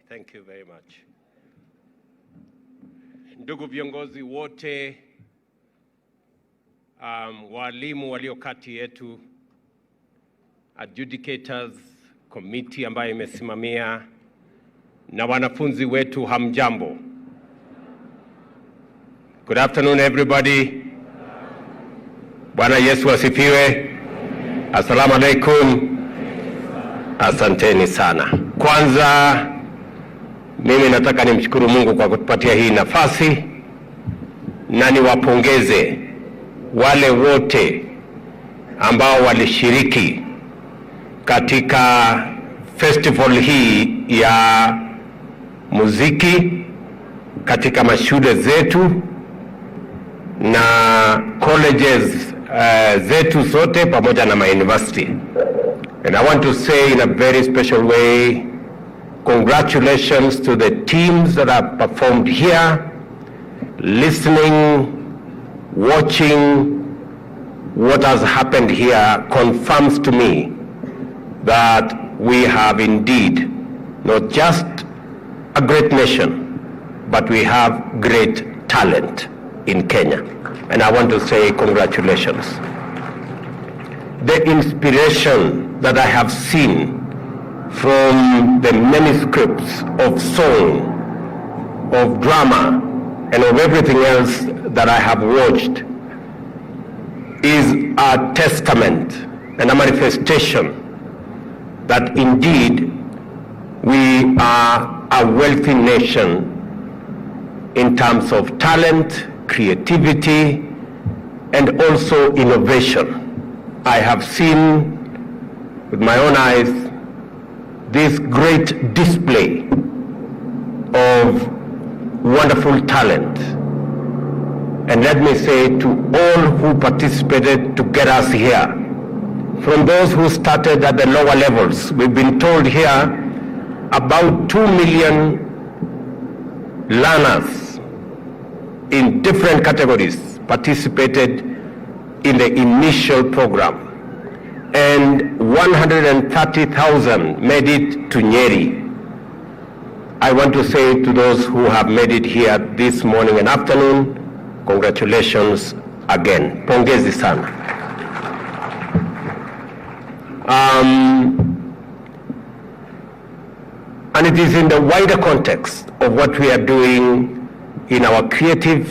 Thank you very much. Ndugu viongozi wote, walimu walio kati yetu, adjudicators, committee ambayo imesimamia, na wanafunzi wetu, hamjambo. Good afternoon everybody. Bwana Yesu asifiwe. Assalamu alaikum. Asanteni sana. Kwanza mimi nataka nimshukuru Mungu kwa kutupatia hii nafasi na niwapongeze wale wote ambao walishiriki katika festival hii ya muziki katika mashule zetu na colleges zetu zote pamoja na university. And I want to say in a very special way, congratulations to the teams that have performed here, listening, watching what has happened here confirms to me that we have indeed not just a great nation, but we have great talent in Kenya. And I want to say congratulations. The inspiration that I have seen from the manuscripts of song, of drama, and of everything else that I have watched is a testament and a manifestation that indeed we are a wealthy nation in terms of talent, creativity, and also innovation. I have seen with my own eyes this great display of wonderful talent. And let me say to all who participated to get us here, from those who started at the lower levels, we've been told here about 2 million learners in different categories participated in the initial program, and 130,000 made it to Nyeri. I want to say to those who have made it here this morning and afternoon, congratulations again. Pongezi sana. And it is in the wider context of what we are doing in our creative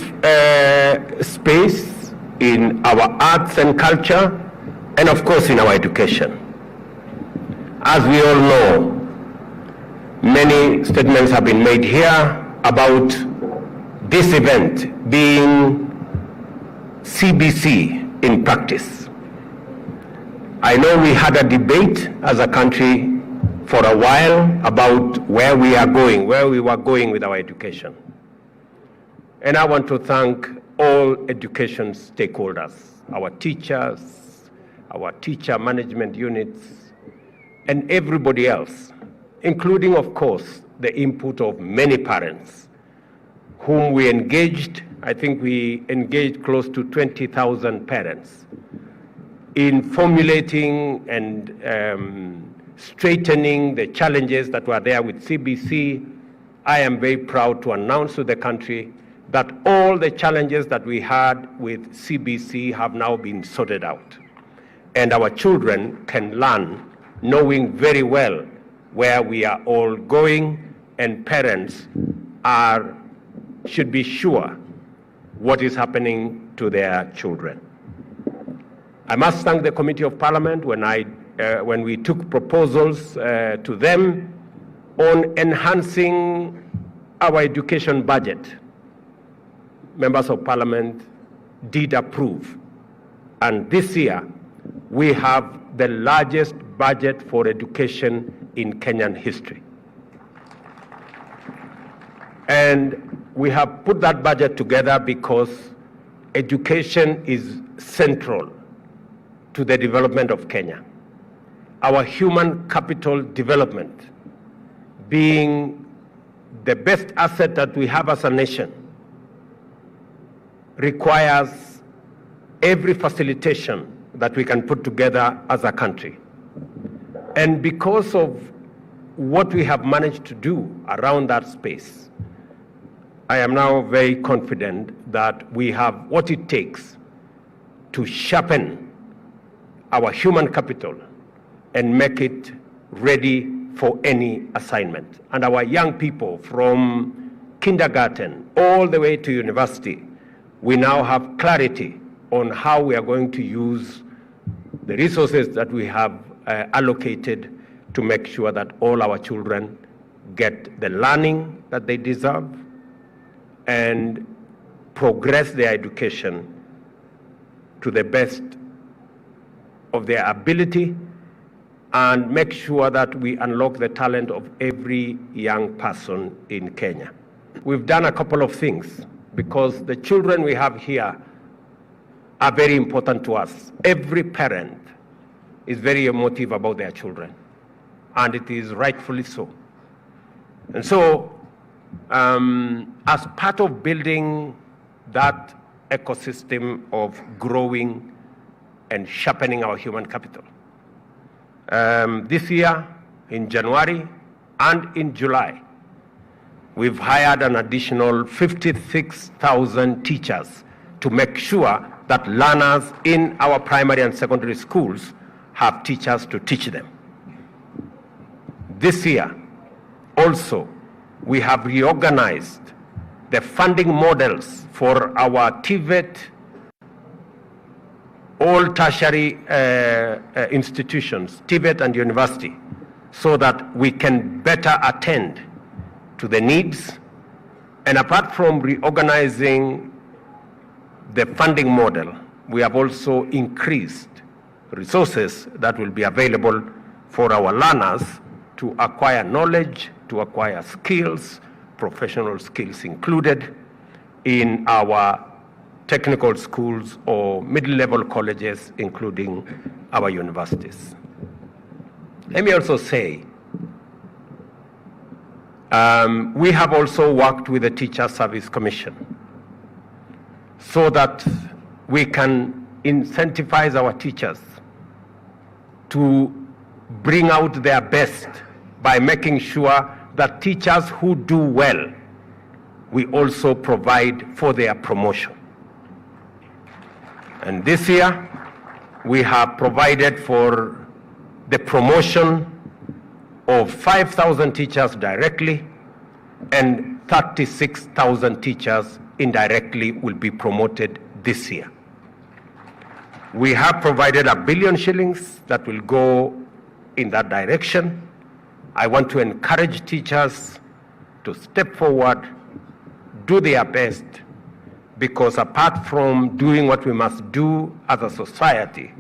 space, in our arts and culture, and of course in our education. As we all know, many statements have been made here about this event being CBC in practice. I know we had a debate as a country for a while about where we were going with our education. And I want to thank all education stakeholders, our teachers, our teacher management units, and everybody else, including, of course, the input of many parents whom we engaged. I think we engaged close to 20,000 parents in formulating and straightening the challenges that were there with CBC. I am very proud to announce to the country that all the challenges that we had with CBC have now been sorted out. And our children can learn knowing very well where we are all going, and parents should be sure what is happening to their children. I must thank the Committee of Parliament when we took proposals to them on enhancing our education budget. Members of Parliament did approve, and this year we have the largest budget for education in Kenyan history. And we have put that budget together because education is central to the development of Kenya. Our human capital development being the best asset that we have as a nation requires every facilitation that we can put together as a country. And because of what we have managed to do around that space, I am now very confident that we have what it takes to sharpen our human capital and make it ready for any assignment. And our young people from kindergarten all the way to university, we now have clarity on how we are going to use the resources that we have allocated to make sure that all our children get the learning that they deserve and progress their education to the best of their ability, and make sure that we unlock the talent of every young person in Kenya. We've done a couple of things because the children we have here are very important to us. Every parent is very emotive about their children, and it is rightfully so. And so, as part of building that ecosystem of growing and sharpening our human capital, this year, in January and in July, we've hired an additional 56,000 teachers to make sure that learners in our primary and secondary schools have teachers to teach them. This year, also, we have reorganized the funding models for our TVET, all tertiary institutions, TVET and university, so that we can better attend to the needs. And apart from reorganizing the funding model, we have also increased resources that will be available for our learners to acquire knowledge, to acquire skills, professional skills included, in our technical schools or mid-level colleges, including our universities. Let me also say, we have also worked with the Teacher Service Commission so that we can incentivize our teachers to bring out their best by making sure that teachers who do well, we also provide for their promotion. And this year, we have provided for the promotion of 5,000 teachers directly, and 36,000 teachers indirectly will be promoted this year. We have provided R1 billion that will go in that direction. I want to encourage teachers to step forward, do their best, because apart from doing what we must do as a society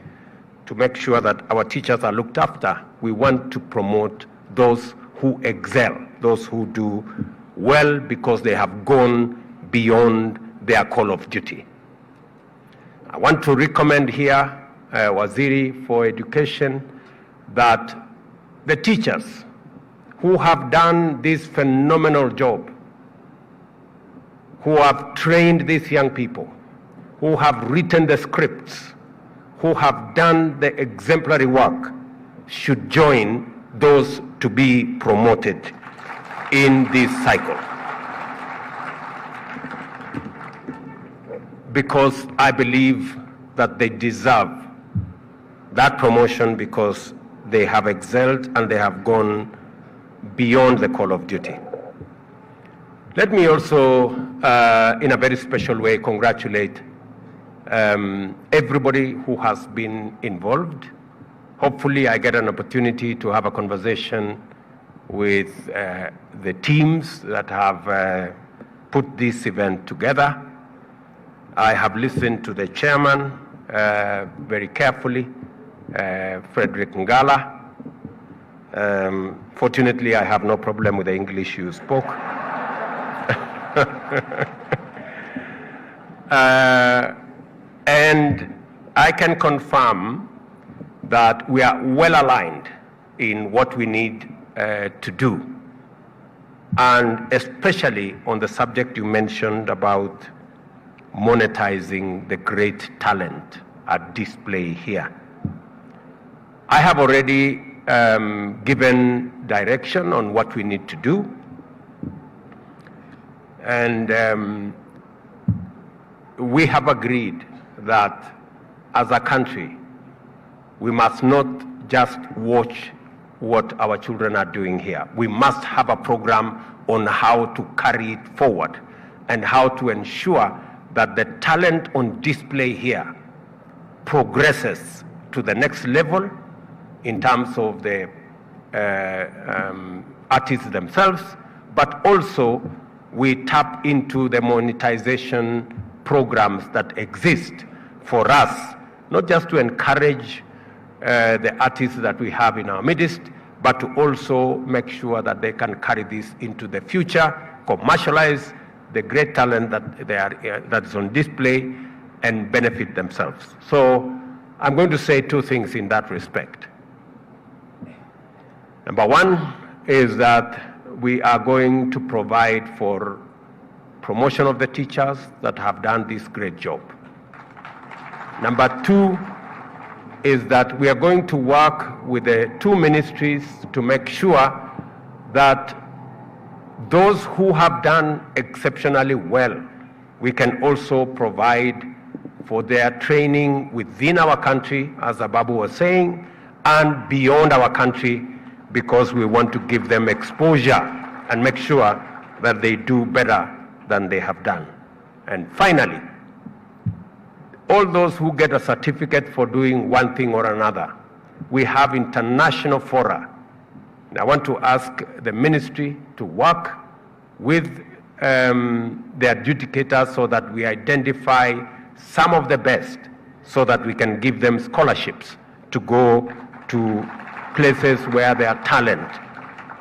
to make sure that our teachers are looked after, we want to promote those who excel, those who do well because they have gone beyond their call of duty. I want to recommend here, Waziri for Education, that the teachers who have done this phenomenal job, who have trained these young people, who have written the scripts, who have done the exemplary work, should join those to be promoted in this cycle. Because I believe that they deserve that promotion because they have excelled and they have gone beyond the call of duty. Let me also, in a very special way, congratulate everybody who has been involved. Hopefully I get an opportunity to have a conversation with the teams that have put this event together. I have listened to the chairman very carefully, Frederick Ngala. Fortunately, I have no problem with the English you spoke. And I can confirm that we are well aligned in what we need to do, and especially on the subject you mentioned about monetizing the great talent at display here. I have already given direction on what we need to do. And we have agreed that as a country, we must not just watch what our children are doing here. We must have a program on how to carry it forward and how to ensure that the talent on display here progresses to the next level in terms of the artists themselves, but also we tap into the monetization programs that exist for us, not just to encourage the artists that we have in our midst, but to also make sure that they can carry this into the future, commercialize the great talent that is on display, and benefit themselves. So I'm going to say two things in that respect. Number one is that we are going to provide for promotion of the teachers that have done this great job. Number two is that we are going to work with the two ministries to make sure that those who have done exceptionally well, we can also provide for their training within our country, as Ababu was saying, and beyond our country, because we want to give them exposure and make sure that they do better than they have done. And finally, all those who get a certificate for doing one thing or another, we have international fora. And I want to ask the ministry to work with the adjudicators so that we identify some of the best so that we can give them scholarships to go to places where their talent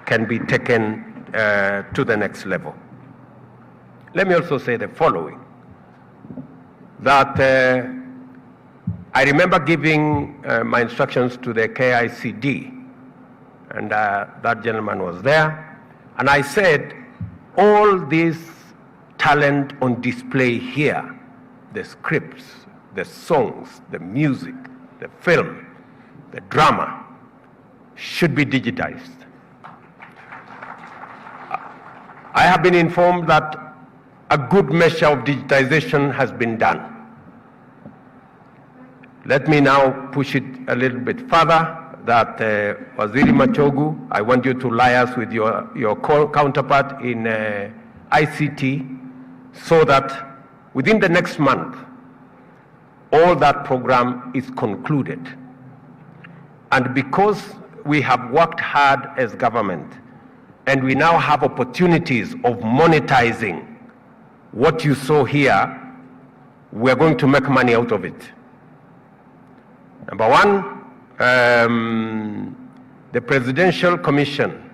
can be taken to the next level. Let me also say the following, that I remember giving my instructions to the KICD, and that gentleman was there, and I said, all this talent on display here, the scripts, the songs, the music, the film, the drama, should be digitized. I have been informed that a good measure of digitization has been done. Let me now push it a little bit further, that Waziri Machogu, I want you to liaise with your counterpart in ICT so that within the next month, all that program is concluded. And because we have worked hard as government, and we now have opportunities of monetizing what you saw here, we're going to make money out of it. Number one, the Presidential Commission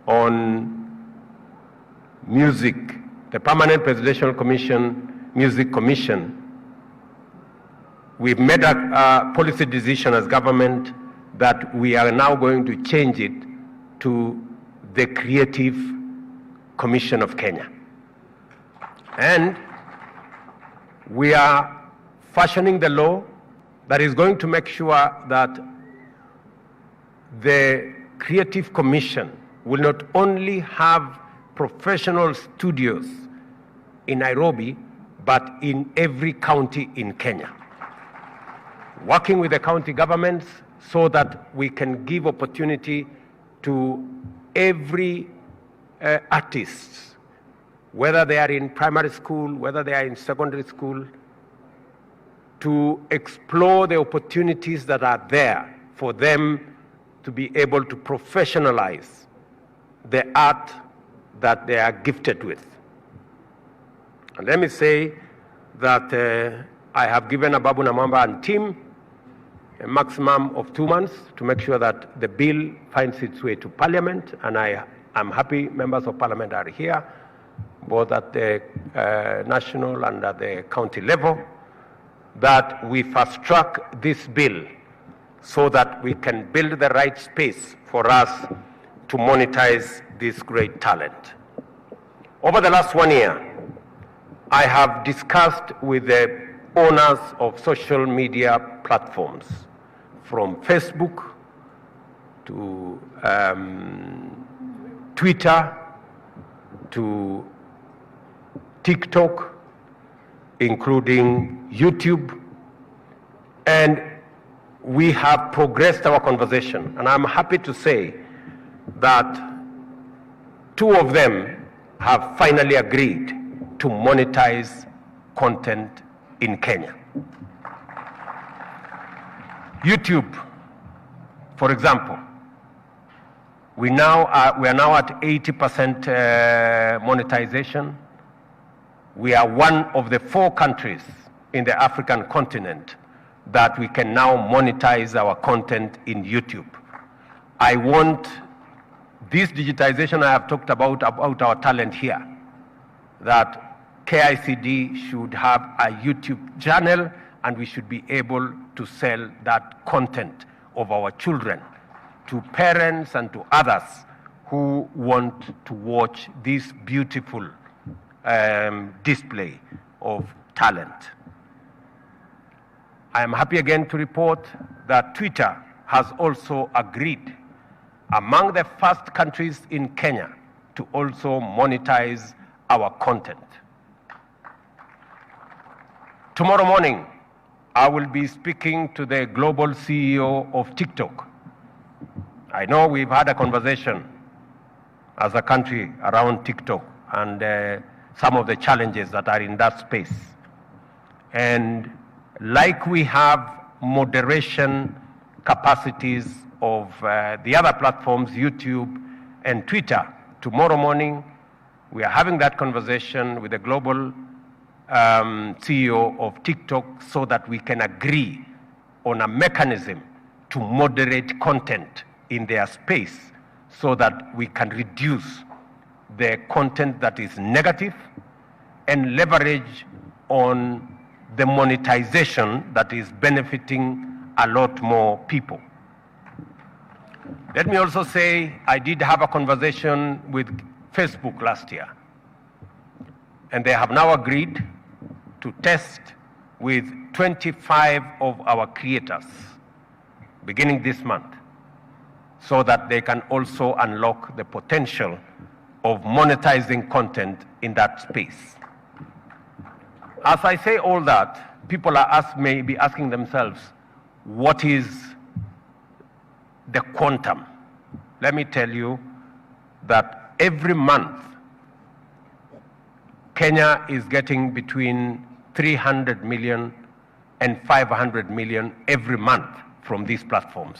on Music, the Permanent Presidential Commission, Music Commission, we've made a policy decision as government that we are now going to change it to the Creative Commission of Kenya. And we are fashioning the law that is going to make sure that the Creative Commission will not only have professional studios in Nairobi, but in every county in Kenya, working with the county governments so that we can give opportunity to every artist, whether they are in primary school, whether they are in secondary school, to explore the opportunities that are there for them to be able to professionalize the art that they are gifted with. And let me say that I have given Ababu Namwamba and team a maximum of 2 months to make sure that the bill finds its way to Parliament, and I'm happy members of Parliament are here, both at the national and at the county level, that we fast-track this bill so that we can build the right space for us to monetize this great talent. Over the last 1 year, I have discussed with the owners of social media platforms, from Facebook to Twitter, to TikTok, including YouTube, and we have progressed our conversation. And I'm happy to say that 2 of them have finally agreed to monetize content in Kenya. YouTube, for example, we are now at 80% monetization. We are one of the 4 countries in the African continent that we can now monetize our content in YouTube. I want this digitization I have talked about our talent here, that KICD should have a YouTube channel and we should be able to sell that content of our children to parents and to others who want to watch this beautiful display of talent. I am happy again to report that Twitter has also agreed, among the first countries in Kenya, to also monetize our content. Tomorrow morning, I will be speaking to the global CEO of TikTok. I know we've had a conversation as a country around TikTok and some of the challenges that are in that space. And like we have moderation capacities of the other platforms, YouTube and Twitter, tomorrow morning we are having that conversation with the global CEO of TikTok so that we can agree on a mechanism to moderate content in their space so that we can reduce the content that is negative and leverage on the monetization that is benefiting a lot more people. Let me also say I did have a conversation with Facebook last year, and they have now agreed to test with 25 of our creators beginning this month so that they can also unlock the potential of monetizing content in that space. As I say all that, people may be asking themselves, what is the quantum? Let me tell you that every month, Kenya is getting between 300 million and 500 million every month from these platforms.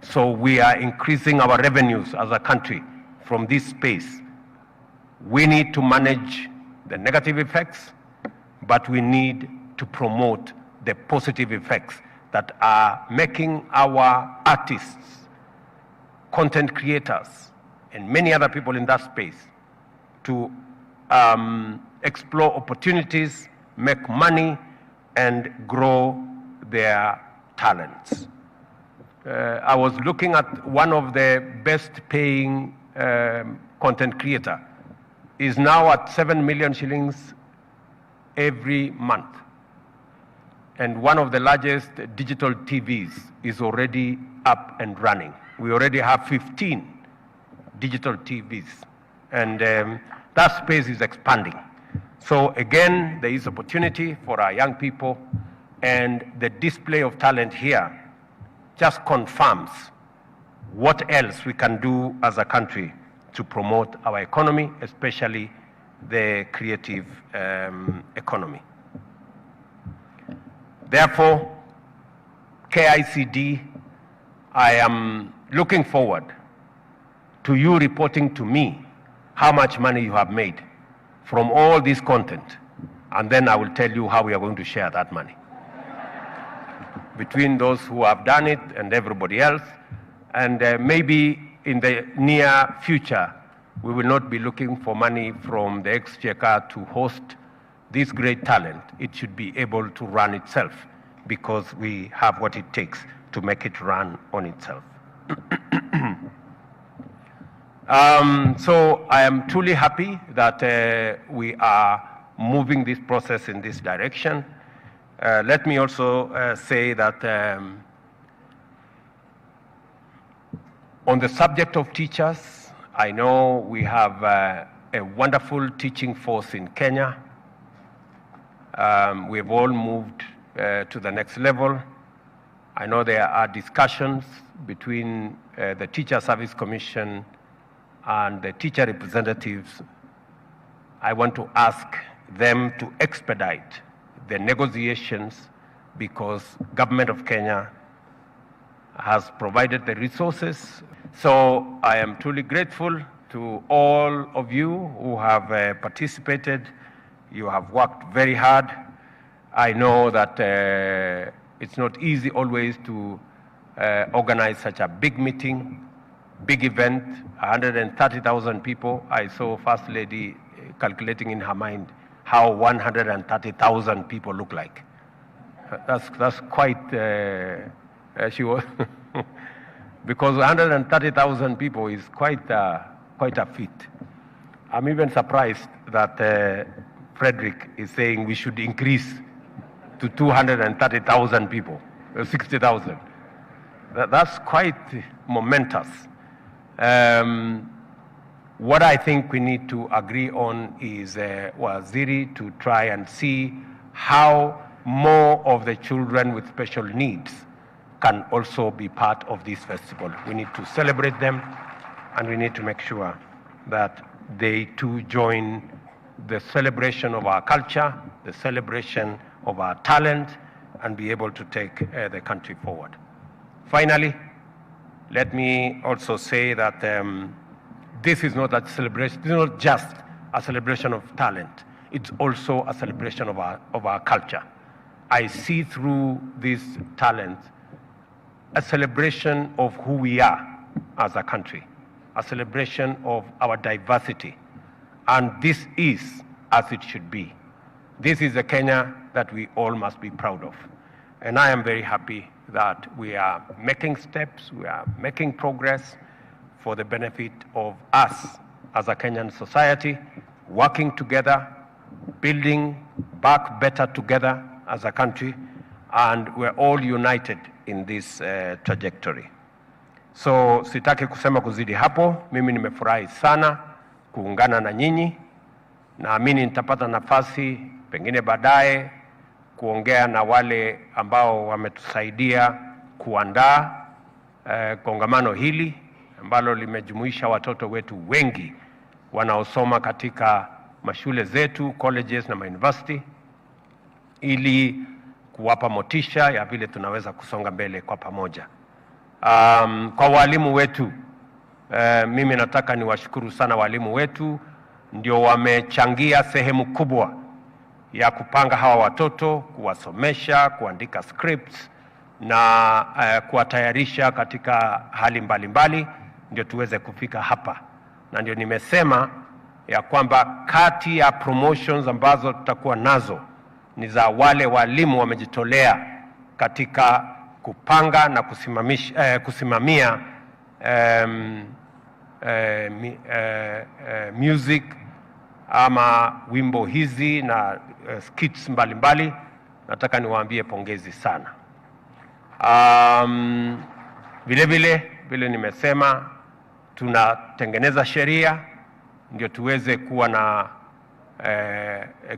So we are increasing our revenues as a country from this space. We need to manage the negative effects, but we need to promote the positive effects that are making our artists, content creators, and many other people in that space to explore opportunities, make money, and grow their talents. I was looking at one of the best paying content creator is now at 7 million shillings every month. And one of the largest digital TVs is already up and running. We already have 15 digital TVs, and that space is expanding. So again, there is opportunity for our young people, and the display of talent here just confirms what else we can do as a country to promote our economy, especially the creative economy. Therefore, KICD, I am looking forward to you reporting to me how much money you have made from all this content, and then I will tell you how we are going to share that money between those who have done it and everybody else. And maybe in the near future, we will not be looking for money from the exchequer to host this great talent. It should be able to run itself because we have what it takes to make it run on itself. So I am truly happy that we are moving this process in this direction. Let me also say that On the subject of teachers, I know we have a wonderful teaching force in Kenya. We've all moved to the next level. I know there are discussions between the Teacher Service Commission and the teacher representatives. I want to ask them to expedite the negotiations because Government of Kenya has provided the resources. So I am truly grateful to all of you who have participated. You have worked very hard. I know that it's not easy always to organize such a big meeting, big event, 130,000 people. I saw First Lady calculating in her mind how 130,000 people look like. That's quite, she was, because 130,000 people is quite a feat. I'm even surprised that Frederick is saying we should increase to 230,000 people, 60,000. That's quite momentous. What I think we need to agree on is, Waziri, to try and see how more of the children with special needs can also be part of this festival. We need to celebrate them, and we need to make sure that they too join the celebration of our culture, the celebration of our talent, and be able to take the country forward. Finally, let me also say that this is not a celebration, this is not just a celebration of talent, it's also a celebration of our culture. I see through this talent a celebration of who we are as a country, a celebration of our diversity. And this is as it should be. This is a Kenya that we all must be proud of. And I am very happy that we are making steps, we are making progress for the benefit of us as a Kenyan society, working together, building back better together as a country, and we're all united in this trajectory. So sitaki kusema kuzidi hapo. Mimi nimefurahi sana kuungana na nyinyi. Naamini nitapata nafasi pengine baadaye kuongea na wale ambao wametusaidia kuandaa kongamano hili ambalo limejumuisha watoto wetu wengi wanaosoma katika mashule zetu, colleges na university, ili kuwapa motisha ya vile tunaweza kusonga mbele kwa pamoja. Kwa walimu wetu, mimi nataka niwashukuru sana walimu wetu, ndio wamechangia sehemu kubwa ya kupanga hawa watoto, kuwasomesha, kuandika scripts na kuwatayarisha katika hali mbalimbali ndio tuweze kufika hapa. Na ndio nimesema ya kwamba kati ya promotions ambazo tutakuwa nazo ni za wale walimu wamejitolea katika kupanga na kusimamia music ama wimbo hizi na skits mbalimbali. Nataka niwaambie pongezi sana. Vile nimesema tunatengeneza sheria ndio tuweze kuwa na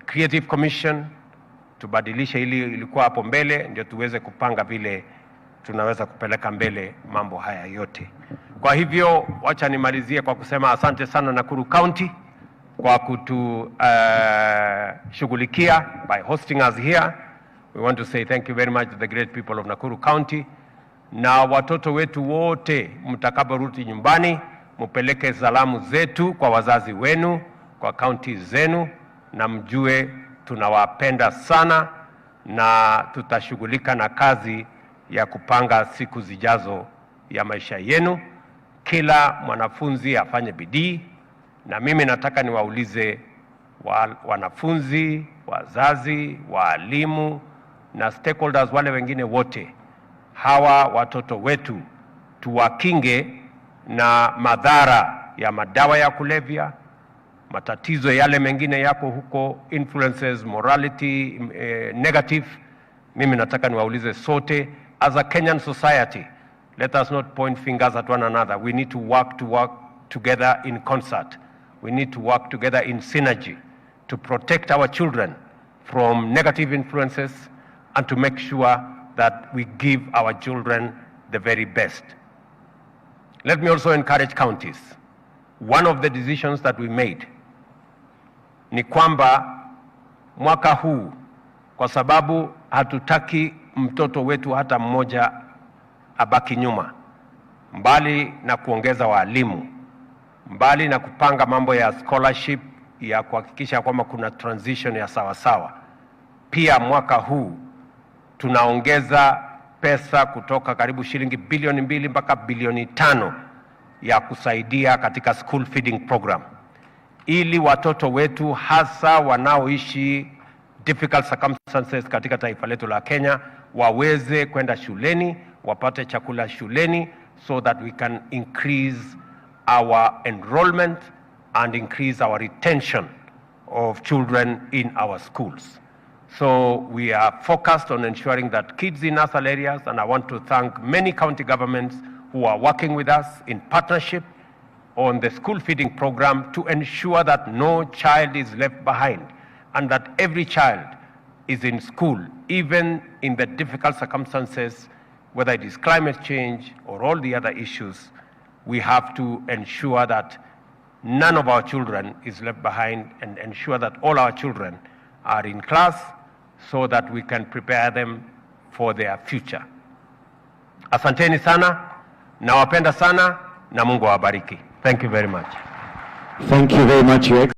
creative commission, tubadilishe ili ilikuwa hapo mbele, ndio tuweze kupanga vile tunaweza kupeleka mbele mambo haya yote. Kwa hivyo wacha nimalizie kwa kusema asante sana Nakuru County kwa kutushughulikia by hosting us here. We want to say thank you very much to the great people of Nakuru County. Na watoto wetu wote mtakaporudi nyumbani, mupeleke salamu zetu kwa wazazi wenu, kwa county zenu, na mjue tunawapenda sana na tutashughulika na kazi ya kupanga siku zijazo ya maisha yenu. Kila mwanafunzi afanye bidii, na mimi nataka niwaulize wanafunzi, wazazi, walimu na stakeholders wale wengine wote, hawa watoto wetu tuwakinge na madhara ya madawa ya kulevya, matatizo yale mengine yako huko, influences, morality, negative. Mimi nataka niwaulize sote as a Kenyan society Let us not point fingers at one another. We need to work together in concert. We need to work together in synergy to protect our children from negative influences and to make sure that we give our children the very best. Let me also encourage counties. One of the decisions that we made ni kwamba mwaka huu, kwa sababu hatutaki mtoto wetu hata mmoja abaki nyuma, mbali na kuongeza walimu, mbali na kupanga mambo ya scholarship ya kuhakikisha kwamba kuna transition ya sawasawa, pia mwaka huu tunaongeza pesa kutoka karibu shilingi bilioni 2 mpaka bilioni 5 ya kusaidia katika school feeding program, ili watoto wetu hasa wanaoishi difficult circumstances katika taifa letu la Kenya waweze kwenda shuleni, wapate chakula shuleni, so that we can increase our enrollment and increase our retention of children in our schools. So we are focused on ensuring that kids in rural areas, and I want to thank many county governments who are working with us in partnership on the school feeding program to ensure that no child is left behind and that every child is in school, even in the difficult circumstances, whether it is climate change or all the other issues. We have to ensure that none of our children is left behind and ensure that all our children are in class so that we can prepare them for their future. Asanteni sana, nawapenda sana, na Mungu awabariki. Thank you very much. Thank you very much, Your Excellency.